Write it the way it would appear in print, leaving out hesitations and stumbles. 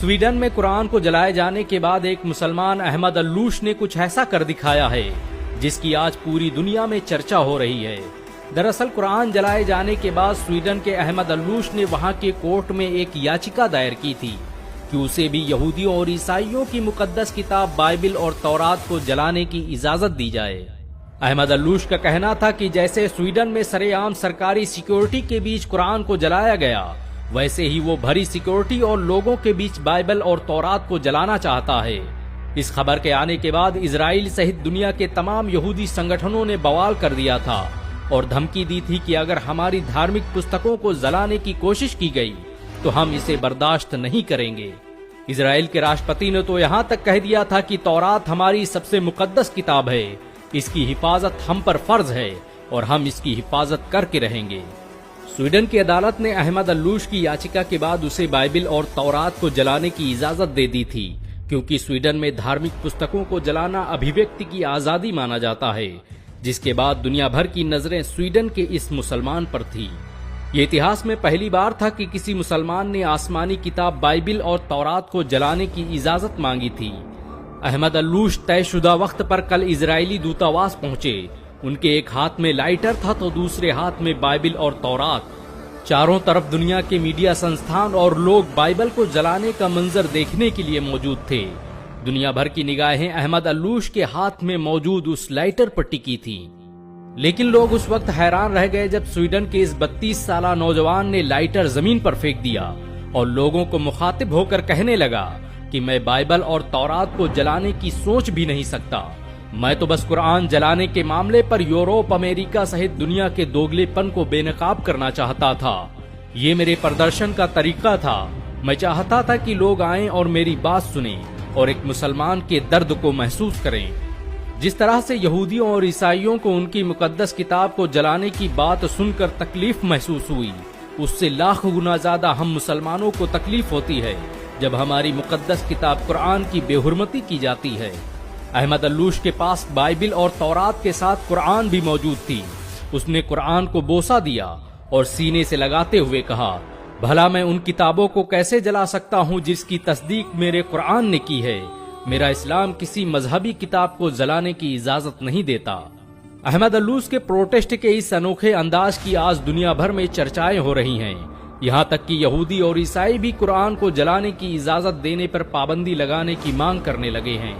Sweden में कुरान को जलाए जाने के बाद एक मुसलमान अहमद अल्लूश ने कुछ ऐसा कर दिखाया है जिसकी आज पूरी दुनिया में चर्चा हो रही है। दरअसल कुरान जलाए जाने के बाद स्वीडन के अहमद अल्लूश ने वहां के कोर्ट में एक याचिका दायर की थी कि उसे भी यहूदियों और ईसाइयों की मुकद्दस किताब बाइबिल और तौरात को जलाने की इजाजत दी जाए। अहमद अल्लूश का कहना था कि जैसे स्वीडन में सरेआम सरकारी सिक्योरिटी के बीच कुरान को जलाया गया, वैसे ही वो भरी सिक्योरिटी और लोगों के बीच बाइबल और तौरात को जलाना चाहता है। इस खबर के आने के बाद इजराइल सहित दुनिया के तमाम यहूदी संगठनों ने बवाल कर दिया था और धमकी दी थी कि अगर हमारी धार्मिक पुस्तकों को जलाने की कोशिश की गई तो हम इसे बर्दाश्त नहीं करेंगे। इजराइल के राष्ट्रपति ने तो यहाँ तक कह दिया था कि तौरात हमारी सबसे मुकद्दस किताब है, इसकी हिफाजत हम पर फर्ज है और हम इसकी हिफाजत करके रहेंगे। स्वीडन की अदालत ने अहमद अल्लूश की याचिका के बाद उसे बाइबिल और तौरात को जलाने की इजाजत दे दी थी, क्योंकि स्वीडन में धार्मिक पुस्तकों को जलाना अभिव्यक्ति की आजादी माना जाता है, जिसके बाद दुनिया भर की नजरें स्वीडन के इस मुसलमान पर थी। ये इतिहास में पहली बार था कि किसी मुसलमान ने आसमानी किताब बाइबिल और तौरात को जलाने की इजाजत मांगी थी। अहमद अल्लूश तयशुदा वक्त पर कल इजरायली दूतावास पहुंचे। उनके एक हाथ में लाइटर था तो दूसरे हाथ में बाइबिल और तौरात। चारों तरफ दुनिया के मीडिया संस्थान और लोग बाइबल को जलाने का मंजर देखने के लिए मौजूद थे। दुनिया भर की निगाहें अहमद अल्लूश के हाथ में मौजूद उस लाइटर पर टिकी थी। लेकिन लोग उस वक्त हैरान रह गए जब स्वीडन के इस 32 साला नौजवान ने लाइटर जमीन पर फेंक दिया और लोगों को मुखातिब होकर कहने लगा कि मैं बाइबल और तौरात को जलाने की सोच भी नहीं सकता। मैं तो बस कुरान जलाने के मामले पर यूरोप, अमेरिका सहित दुनिया के दोगलेपन को बेनकाब करना चाहता था। ये मेरे प्रदर्शन का तरीका था। मैं चाहता था कि लोग आएं और मेरी बात सुनें और एक मुसलमान के दर्द को महसूस करें। जिस तरह से यहूदियों और ईसाइयों को उनकी मुकद्दस किताब को जलाने की बात सुनकर तकलीफ महसूस हुई, उससे लाख गुना ज्यादा हम मुसलमानों को तकलीफ होती है जब हमारी मुकद्दस किताब कुरान की बेहुरमती की जाती है। अहमद अल्लूश के पास बाइबिल और तौरात के साथ कुरान भी मौजूद थी। उसने कुरान को बोसा दिया और सीने से लगाते हुए कहा, भला मैं उन किताबों को कैसे जला सकता हूँ जिसकी तस्दीक मेरे कुरान ने की है। मेरा इस्लाम किसी मजहबी किताब को जलाने की इजाजत नहीं देता। अहमद अल्लूश के प्रोटेस्ट के इस अनोखे अंदाज की आज दुनिया भर में चर्चाएं हो रही हैं। यहाँ तक कि यहूदी और ईसाई भी कुरान को जलाने की इजाजत देने पर पाबंदी लगाने की मांग करने लगे हैं।